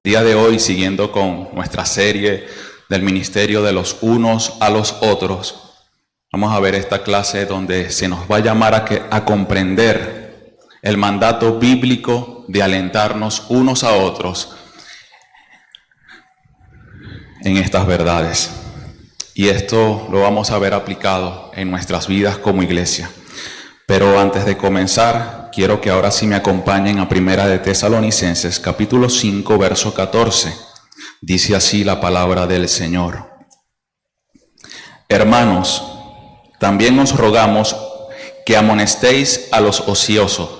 Día de hoy, siguiendo con nuestra serie del ministerio de los unos a los otros, vamos a ver esta clase donde se nos va a llamar a comprender el mandato bíblico de alentarnos unos a otros en estas verdades. Y esto lo vamos a ver aplicado en nuestras vidas como iglesia. Pero antes de comenzar, quiero que ahora sí me acompañen a Primera de Tesalonicenses, capítulo 5, verso 14. Dice así la palabra del Señor. Hermanos, también os rogamos que amonestéis a los ociosos,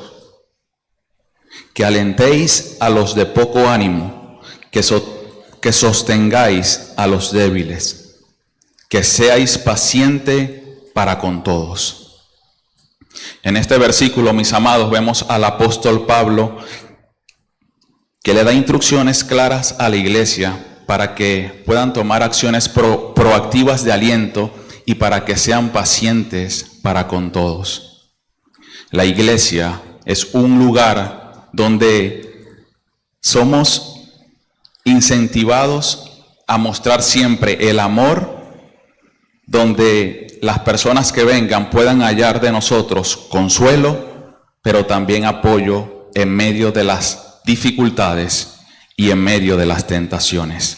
que alentéis a los de poco ánimo, que sostengáis a los débiles, que seáis pacientes para con todos. En este versículo, mis amados, vemos al apóstol Pablo que le da instrucciones claras a la iglesia para que puedan tomar acciones proactivas de aliento y para que sean pacientes para con todos. La iglesia es un lugar donde somos incentivados a mostrar siempre el amor, donde las personas que vengan puedan hallar de nosotros consuelo, pero también apoyo en medio de las dificultades y en medio de las tentaciones.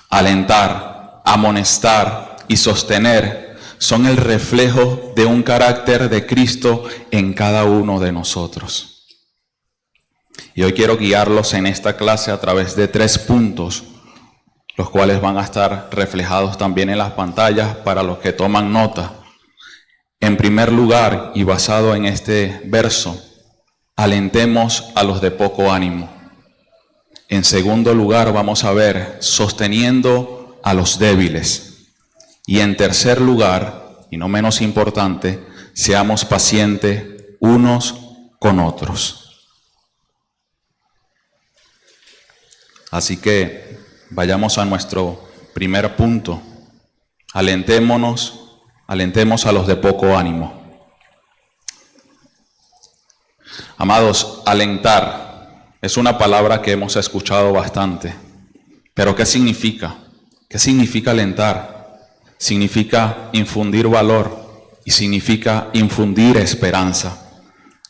Alentar, amonestar y sostener son el reflejo de un carácter de Cristo en cada uno de nosotros. Y hoy quiero guiarlos en esta clase a través de 3 puntos, los cuales van a estar reflejados también en las pantallas para los que toman nota. En primer lugar, y basado en este verso, alentemos a los de poco ánimo. En segundo lugar, vamos a ver sosteniendo a los débiles. Y en tercer lugar, y no menos importante, seamos pacientes unos con otros. Así que vayamos a nuestro primer punto. Alentemos a los de poco ánimo. Amados, alentar es una palabra que hemos escuchado bastante. Pero ¿qué significa? ¿Qué significa alentar? Significa infundir valor y significa infundir esperanza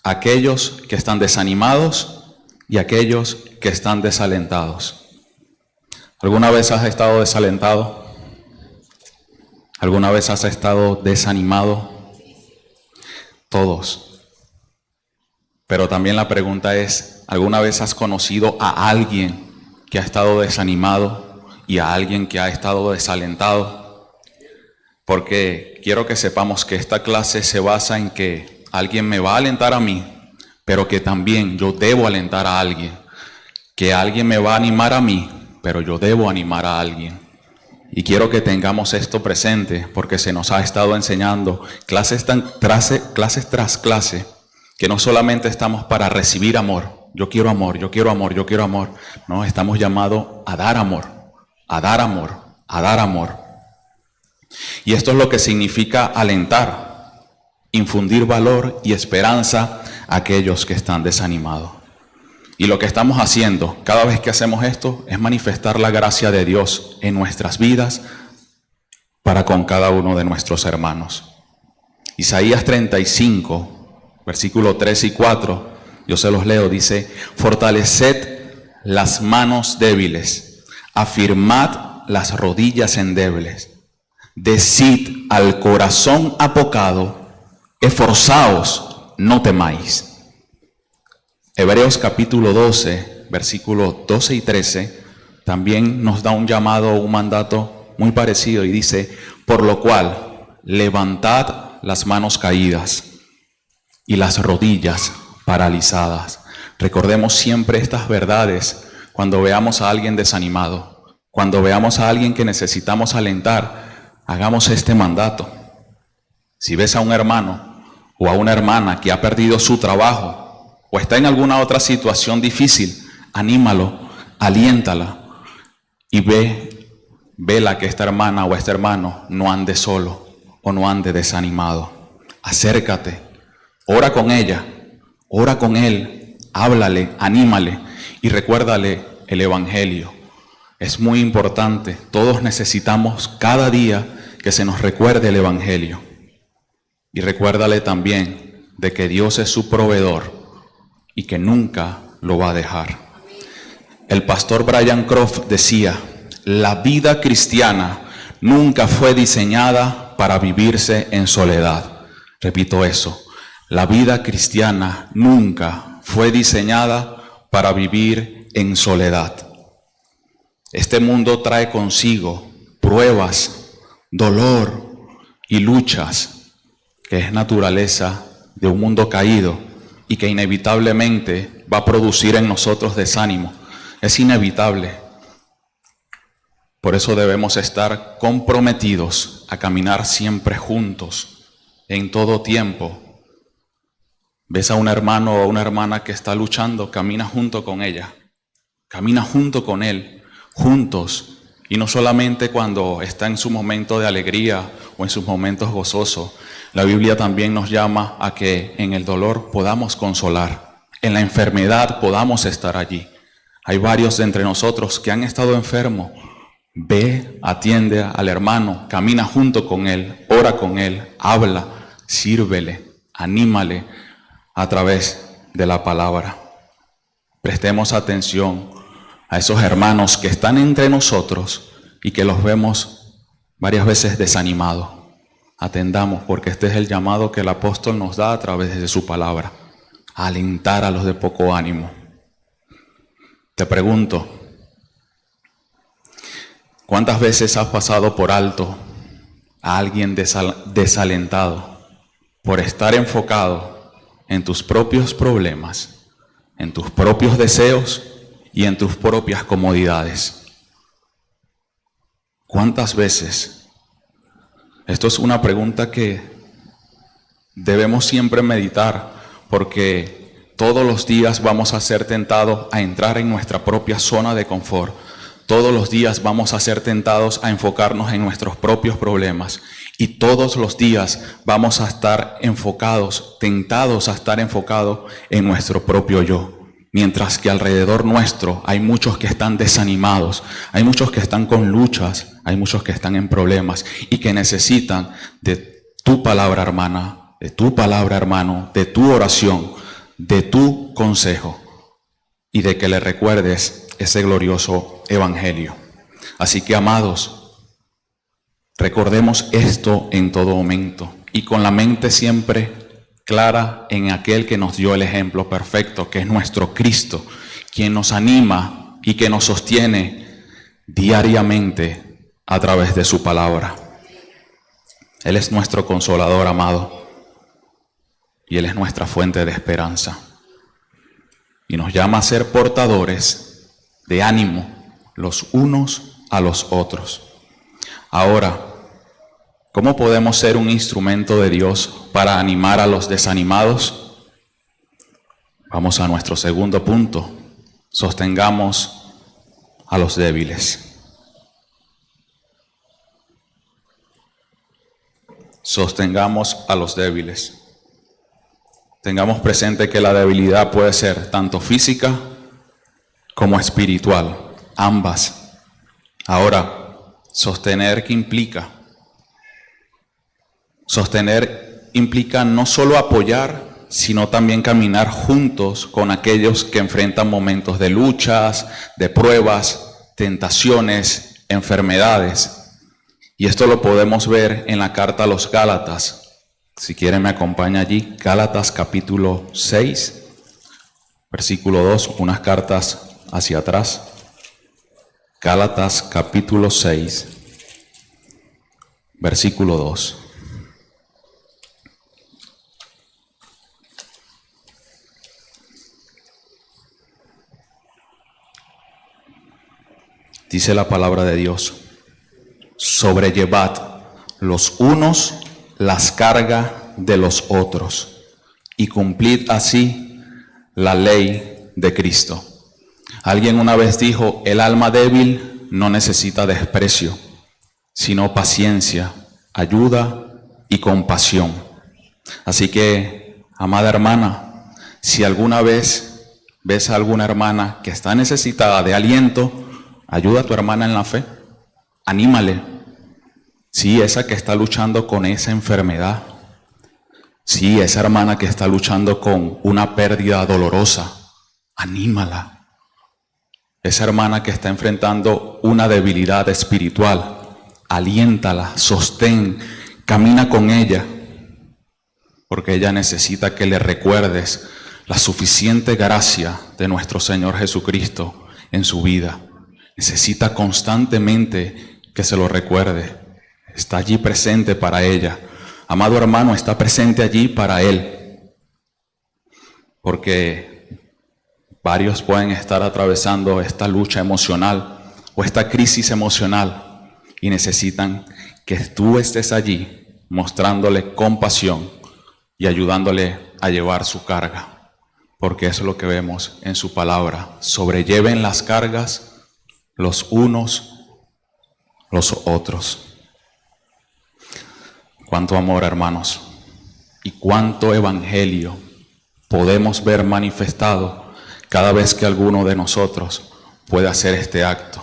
a aquellos que están desanimados y a aquellos que están desalentados. ¿Alguna vez has estado desalentado? ¿Alguna vez has estado desanimado? Todos. Pero también la pregunta es, ¿alguna vez has conocido a alguien que ha estado desanimado y a alguien que ha estado desalentado? Porque quiero que sepamos que esta clase se basa en que alguien me va a alentar a mí, pero que también yo debo alentar a alguien. Que alguien me va a animar a mí, pero yo debo animar a alguien. Y quiero que tengamos esto presente porque se nos ha estado enseñando clases tras clase, que no solamente estamos para recibir amor. Yo quiero amor, yo quiero amor, yo quiero amor. No, estamos llamados a dar amor, a dar amor, a dar amor. Y esto es lo que significa alentar, infundir valor y esperanza a aquellos que están desanimados. Y lo que estamos haciendo cada vez que hacemos esto es manifestar la gracia de Dios en nuestras vidas para con cada uno de nuestros hermanos. Isaías 35, versículos 3 y 4, yo se los leo, dice: fortaleced las manos débiles, afirmad las rodillas endebles, decid al corazón apocado, esforzaos, no temáis. Hebreos capítulo 12, versículos 12 y 13, también nos da un llamado, un mandato muy parecido y dice: por lo cual, levantad las manos caídas y las rodillas paralizadas. Recordemos siempre estas verdades cuando veamos a alguien desanimado, cuando veamos a alguien que necesitamos alentar, hagamos este mandato. Si ves a un hermano o a una hermana que ha perdido su trabajo, o está en alguna otra situación difícil, anímalo, aliéntala y vela que esta hermana o este hermano no ande solo o no ande desanimado. Acércate, ora con ella, ora con él, háblale, anímale y recuérdale el Evangelio. Es muy importante. Todos necesitamos cada día que se nos recuerde el Evangelio. Y recuérdale también de que Dios es su proveedor y que nunca lo va a dejar. El pastor Brian Croft decía: la vida cristiana nunca fue diseñada para vivirse en soledad. Repito eso. La vida cristiana nunca fue diseñada para vivir en soledad. Este mundo trae consigo pruebas, dolor y luchas, que es naturaleza de un mundo caído y que inevitablemente va a producir en nosotros desánimo. Es inevitable. Por eso debemos estar comprometidos a caminar siempre juntos, en todo tiempo. Ves a un hermano o una hermana que está luchando, camina junto con ella, camina junto con él, juntos. Y no solamente cuando está en su momento de alegría o en sus momentos gozosos. La Biblia también nos llama a que en el dolor podamos consolar, en la enfermedad podamos estar allí. Hay varios de entre nosotros que han estado enfermos. Ve, atiende al hermano, camina junto con él, ora con él, habla, sírvele, anímale a través de la palabra. Prestemos atención a esos hermanos que están entre nosotros y que los vemos varias veces desanimados. Atendamos, porque este es el llamado que el apóstol nos da a través de su palabra: a alentar a los de poco ánimo. Te pregunto, ¿cuántas veces has pasado por alto a alguien desalentado por estar enfocado en tus propios problemas, en tus propios deseos y en tus propias comodidades? ¿Cuántas veces? Esto es una pregunta que debemos siempre meditar, porque todos los días vamos a ser tentados a entrar en nuestra propia zona de confort. Todos los días vamos a ser tentados a enfocarnos en nuestros propios problemas. Y todos los días vamos a estar tentados a estar enfocados en nuestro propio yo. Mientras que alrededor nuestro hay muchos que están desanimados, hay muchos que están con luchas, hay muchos que están en problemas y que necesitan de tu palabra, hermana, de tu palabra, hermano, de tu oración, de tu consejo y de que le recuerdes ese glorioso evangelio. Así que, amados, recordemos esto en todo momento y con la mente siempre clara en aquel que nos dio el ejemplo perfecto, que es nuestro Cristo, quien nos anima y que nos sostiene diariamente a través de su palabra. Él es nuestro consolador, amado, y Él es nuestra fuente de esperanza. Y nos llama a ser portadores de ánimo los unos a los otros. Ahora, ¿cómo podemos ser un instrumento de Dios para animar a los desanimados? Vamos a nuestro segundo punto. Sostengamos a los débiles. Sostengamos a los débiles. Tengamos presente que la debilidad puede ser tanto física como espiritual, ambas. Ahora, sostener, ¿qué implica? Sostener implica no solo apoyar, sino también caminar juntos con aquellos que enfrentan momentos de luchas, de pruebas, tentaciones, enfermedades. Y esto lo podemos ver en la carta a los Gálatas. Si quieren me acompaña allí, Gálatas capítulo 6, versículo 2, unas cartas hacia atrás. Gálatas capítulo 6, versículo 2. Dice la palabra de Dios: sobrellevad los unos las cargas de los otros y cumplid así la ley de Cristo. Alguien una vez dijo: el alma débil no necesita desprecio, sino paciencia, ayuda y compasión. Así que, amada hermana, si alguna vez ves a alguna hermana que está necesitada de aliento, ayuda a tu hermana en la fe, anímale. Sí, esa que está luchando con esa enfermedad. Sí, esa hermana que está luchando con una pérdida dolorosa, anímala. Esa hermana que está enfrentando una debilidad espiritual, aliéntala, sostén, camina con ella, porque ella necesita que le recuerdes la suficiente gracia de nuestro Señor Jesucristo en su vida. Necesita constantemente que se lo recuerde. Está allí presente para ella. Amado hermano, está presente allí para él. Porque varios pueden estar atravesando esta lucha emocional o esta crisis emocional y necesitan que tú estés allí mostrándole compasión y ayudándole a llevar su carga. Porque eso es lo que vemos en su palabra. Sobrelleven las cargas los unos los otros. Cuánto amor, hermanos, y cuánto evangelio podemos ver manifestado cada vez que alguno de nosotros puede hacer este acto.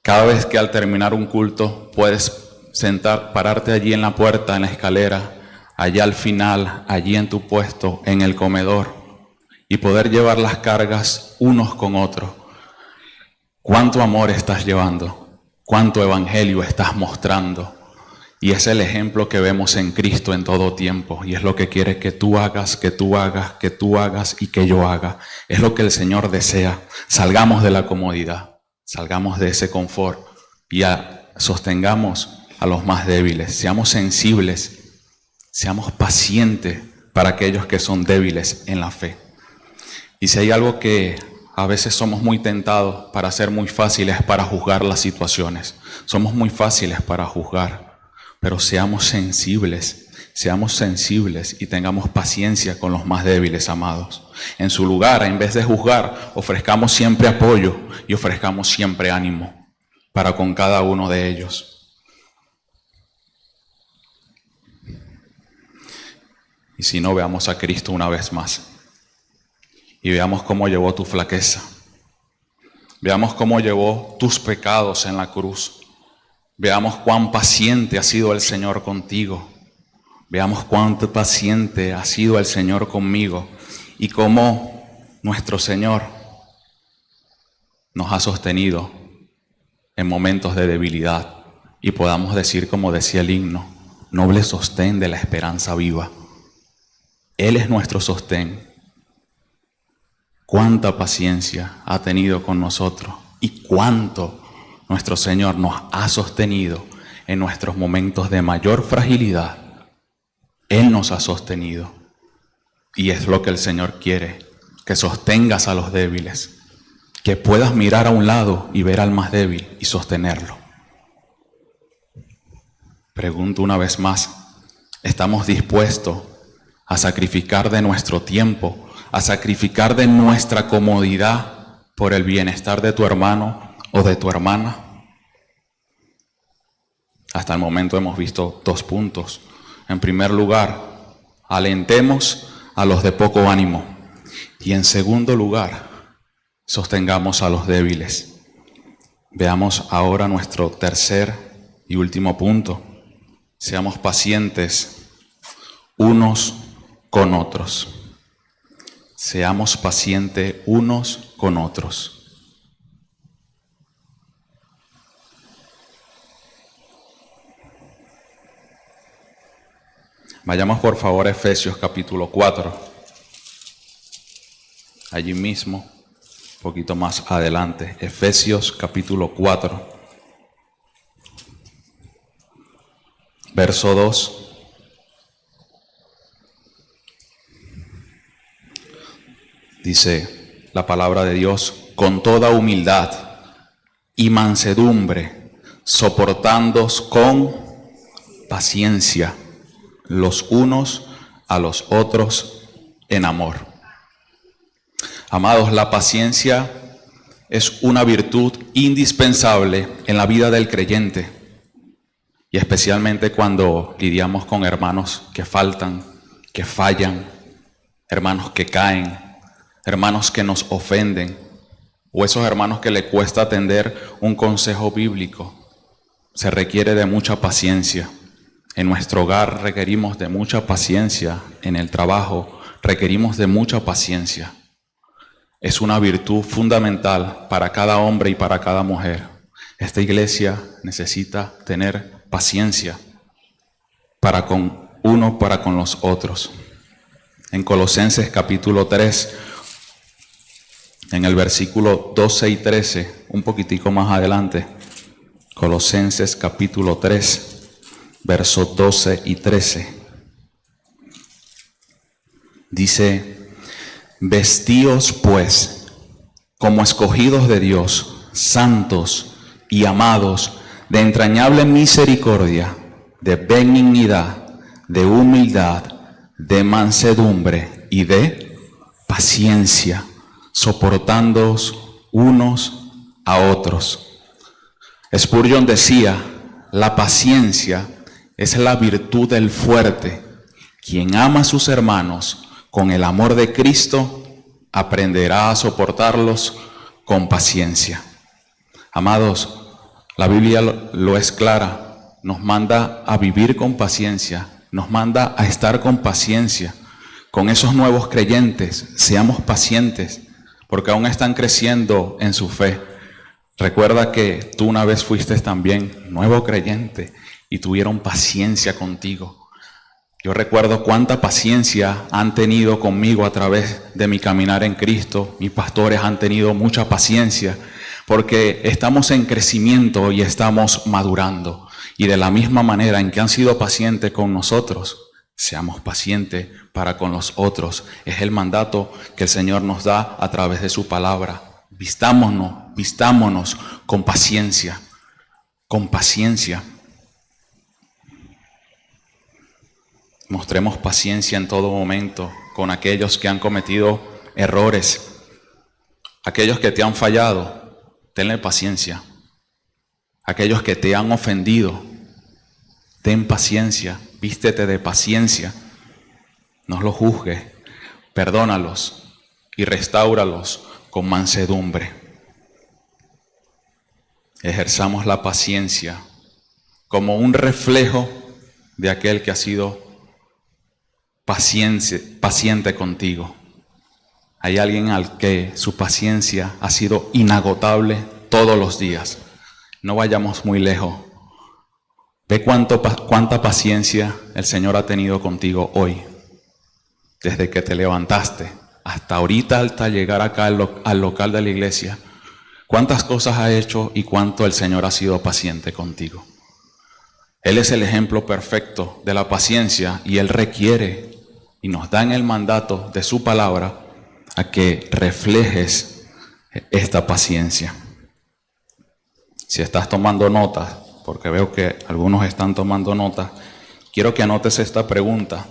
Cada vez que al terminar un culto puedes pararte allí en la puerta, en la escalera, allá al final, allí en tu puesto, en el comedor, y poder llevar las cargas unos con otros. ¿Cuánto amor estás llevando? ¿Cuánto evangelio estás mostrando? Y es el ejemplo que vemos en Cristo en todo tiempo. Y es lo que quiere que tú hagas, que tú hagas, que tú hagas y que yo haga. Es lo que el Señor desea. Salgamos de la comodidad, salgamos de ese confort y sostengamos a los más débiles. Seamos sensibles, seamos pacientes para aquellos que son débiles en la fe. Y si hay algo que a veces somos muy tentados para ser muy fáciles para juzgar las situaciones. Somos muy fáciles para juzgar. Pero seamos sensibles y tengamos paciencia con los más débiles, amados. En su lugar, en vez de juzgar, ofrezcamos siempre apoyo y ofrezcamos siempre ánimo para con cada uno de ellos. Y si no, veamos a Cristo una vez más y veamos cómo llevó tu flaqueza. Veamos cómo llevó tus pecados en la cruz. Veamos cuán paciente ha sido el Señor contigo. Veamos cuán paciente ha sido el Señor conmigo y cómo nuestro Señor nos ha sostenido en momentos de debilidad y podamos decir, como decía el himno, noble sostén de la esperanza viva. Él es nuestro sostén. Cuánta paciencia ha tenido con nosotros y cuánto nuestro Señor nos ha sostenido en nuestros momentos de mayor fragilidad. Él nos ha sostenido. Y es lo que el Señor quiere, que sostengas a los débiles, que puedas mirar a un lado y ver al más débil y sostenerlo. Pregunto una vez más, ¿estamos dispuestos a sacrificar de nuestro tiempo, a sacrificar de nuestra comodidad por el bienestar de tu hermano o de tu hermana? Hasta el momento hemos visto 2 puntos. En primer lugar, alentemos a los de poco ánimo. Y en segundo lugar, sostengamos a los débiles. Veamos ahora nuestro tercer y último punto. Seamos pacientes unos con otros. Seamos pacientes unos con otros. Vayamos por favor a Efesios capítulo 4. Allí mismo, un poquito más adelante. Efesios capítulo 4. Verso 2. Dice la palabra de Dios, con toda humildad y mansedumbre, soportándoos con paciencia los unos a los otros en amor. Amados, la paciencia es una virtud indispensable en la vida del creyente y especialmente cuando lidiamos con hermanos que faltan, que fallan, hermanos que caen. hermanos que nos ofenden, o esos hermanos que le cuesta atender un consejo bíblico. Se requiere de mucha paciencia. En nuestro hogar requerimos de mucha paciencia, en el trabajo requerimos de mucha paciencia. Es una virtud fundamental para cada hombre y para cada mujer. Esta iglesia necesita tener paciencia para con uno, para con los otros. En Colosenses capítulo 3, en el versículo 12 y 13, un poquitico más adelante, Colosenses capítulo 3, versos 12 y 13, dice: vestíos pues como escogidos de Dios, santos y amados, de entrañable misericordia, de benignidad, de humildad, de mansedumbre y de paciencia, soportándoos unos a otros. Spurgeon decía: la paciencia es la virtud del fuerte. Quien ama a sus hermanos con el amor de Cristo, aprenderá a soportarlos con paciencia. Amados, la Biblia lo es clara, nos manda a vivir con paciencia, nos manda a estar con paciencia. Con esos nuevos creyentes, seamos pacientes, porque aún están creciendo en su fe. Recuerda que tú una vez fuiste también nuevo creyente y tuvieron paciencia contigo. Yo recuerdo cuánta paciencia han tenido conmigo a través de mi caminar en Cristo. Mis pastores han tenido mucha paciencia porque estamos en crecimiento y estamos madurando. Y de la misma manera en que han sido pacientes con nosotros, seamos pacientes para con los otros. Es el mandato que el Señor nos da a través de su palabra. Vistámonos con paciencia, con paciencia. Mostremos paciencia en todo momento con aquellos que han cometido errores, aquellos que te han fallado, tenle paciencia. Aquellos que te han ofendido, ten paciencia, vístete de paciencia. No los juzgues, perdónalos y restáuralos con mansedumbre. Ejerzamos la paciencia como un reflejo de aquel que ha sido paciente contigo. Hay alguien al que su paciencia ha sido inagotable todos los días. No vayamos muy lejos. Ve cuánta paciencia el Señor ha tenido contigo hoy. Desde que te levantaste hasta ahorita, hasta llegar acá al local de la iglesia. Cuántas cosas ha hecho y cuánto el Señor ha sido paciente contigo. Él es el ejemplo perfecto de la paciencia y Él requiere y nos da en el mandato de su palabra a que reflejes esta paciencia. Si estás tomando notas, porque veo que algunos están tomando notas, quiero que anotes esta pregunta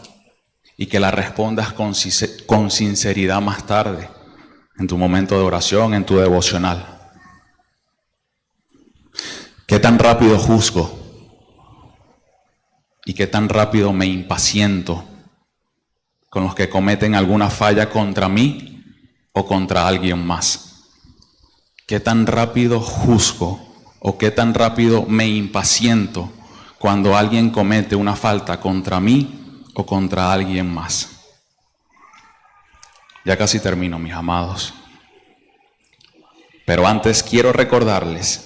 y que la respondas con sinceridad más tarde, en tu momento de oración, en tu devocional. ¿Qué tan rápido juzgo? ¿Y qué tan rápido me impaciento con los que cometen alguna falla contra mí o contra alguien más? ¿Qué tan rápido juzgo o qué tan rápido me impaciento cuando alguien comete una falta contra mí o contra alguien más? Ya casi termino, mis amados. Pero antes quiero recordarles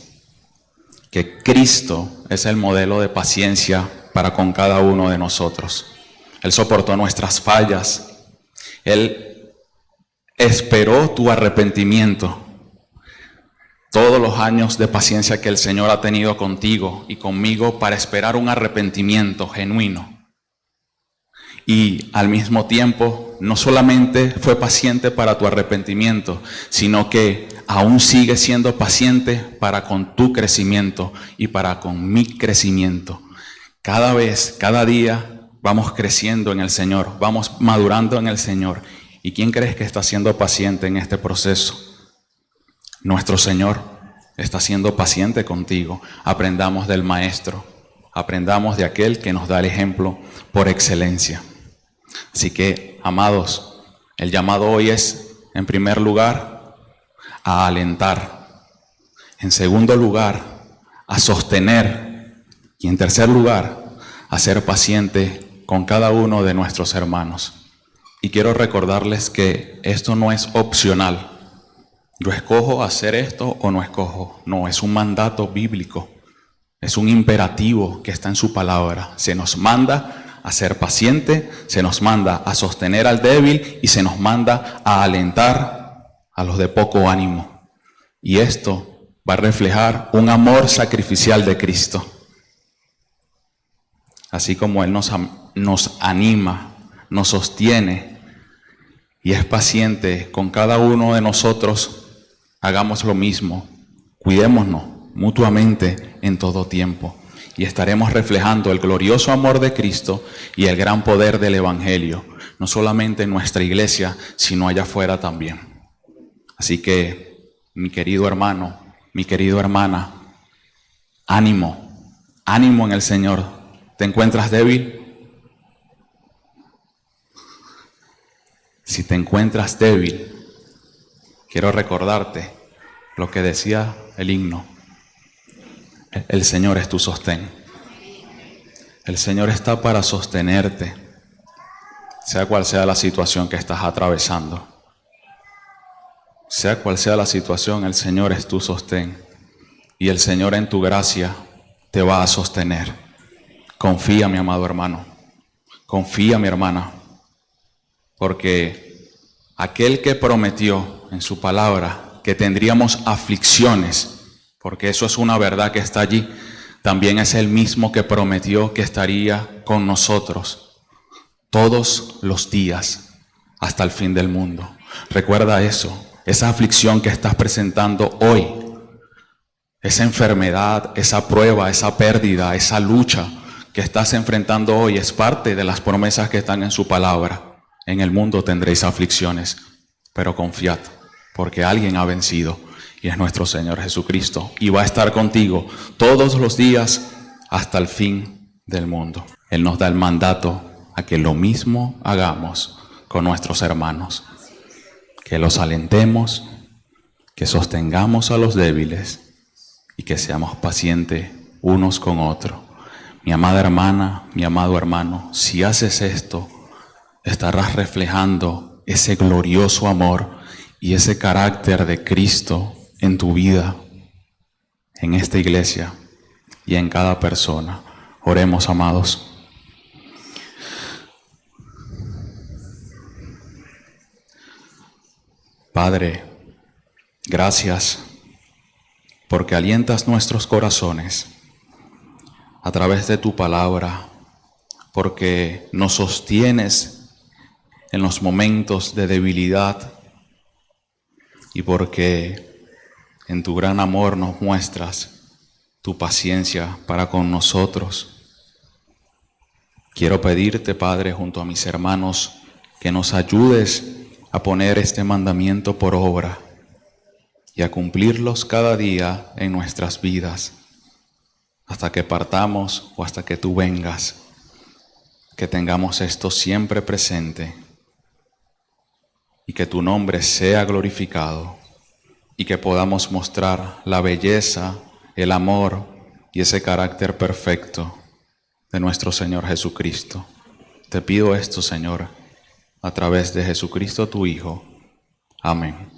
que Cristo es el modelo de paciencia para con cada uno de nosotros. Él soportó nuestras fallas. Él esperó tu arrepentimiento. Todos los años de paciencia que el Señor ha tenido contigo y conmigo para esperar un arrepentimiento genuino. Y al mismo tiempo, no solamente fue paciente para tu arrepentimiento, sino que aún sigue siendo paciente para con tu crecimiento y para con mi crecimiento. Cada vez, cada día, vamos creciendo en el Señor, vamos madurando en el Señor. ¿Y quién crees que está siendo paciente en este proceso? Nuestro Señor está siendo paciente contigo. Aprendamos del Maestro, aprendamos de aquel que nos da el ejemplo por excelencia. Así que, amados, el llamado hoy es En primer lugar, a alentar. En segundo lugar, a sostener. Y en tercer lugar, a ser paciente con cada uno de nuestros hermanos. Y quiero recordarles que esto no es opcional. Yo escojo hacer esto o no escojo. No, es un mandato bíblico. Es un imperativo que está en su palabra. Se nos manda a ser paciente, se nos manda a sostener al débil y se nos manda a alentar a los de poco ánimo. Y esto va a reflejar un amor sacrificial de Cristo. Así como Él nos anima, nos sostiene y es paciente con cada uno de nosotros, hagamos lo mismo. Cuidémonos mutuamente en todo tiempo y estaremos reflejando el glorioso amor de Cristo y el gran poder del Evangelio, no solamente en nuestra iglesia, sino allá afuera también. Así que, mi querido hermano, mi querida hermana, ánimo, ánimo en el Señor. ¿Te encuentras débil? Si te encuentras débil, quiero recordarte lo que decía el himno. El Señor es tu sostén. El Señor está para sostenerte, sea cual sea la situación que estás atravesando. Sea cual sea la situación, el Señor es tu sostén. Y el Señor en tu gracia te va a sostener. Confía, mi amado hermano. Confía, mi hermana. Porque aquel que prometió en su palabra que tendríamos aflicciones, porque eso es una verdad que está allí, también es el mismo que prometió que estaría con nosotros todos los días hasta el fin del mundo. Recuerda eso, esa aflicción que estás presentando hoy, esa enfermedad, esa prueba, esa pérdida, esa lucha que estás enfrentando hoy es parte de las promesas que están en su palabra. En el mundo tendréis aflicciones, pero confiad, porque alguien ha vencido y es nuestro Señor Jesucristo y va a estar contigo todos los días hasta el fin del mundo. Él nos da el mandato a que lo mismo hagamos con nuestros hermanos, que los alentemos, que sostengamos a los débiles y que seamos pacientes unos con otros. Mi amada hermana, mi amado hermano, si haces esto, estarás reflejando ese glorioso amor y ese carácter de Cristo en tu vida, en esta iglesia y en cada persona. Oremos, amados. Padre, gracias porque alientas nuestros corazones a través de tu palabra, porque nos sostienes en los momentos de debilidad y porque en tu gran amor nos muestras tu paciencia para con nosotros. Quiero pedirte, Padre, junto a mis hermanos, que nos ayudes a poner este mandamiento por obra y a cumplirlos cada día en nuestras vidas, hasta que partamos o hasta que tú vengas, que tengamos esto siempre presente y que tu nombre sea glorificado y que podamos mostrar la belleza, el amor y ese carácter perfecto de nuestro Señor Jesucristo. Te pido esto, Señor, a través de Jesucristo tu Hijo. Amén.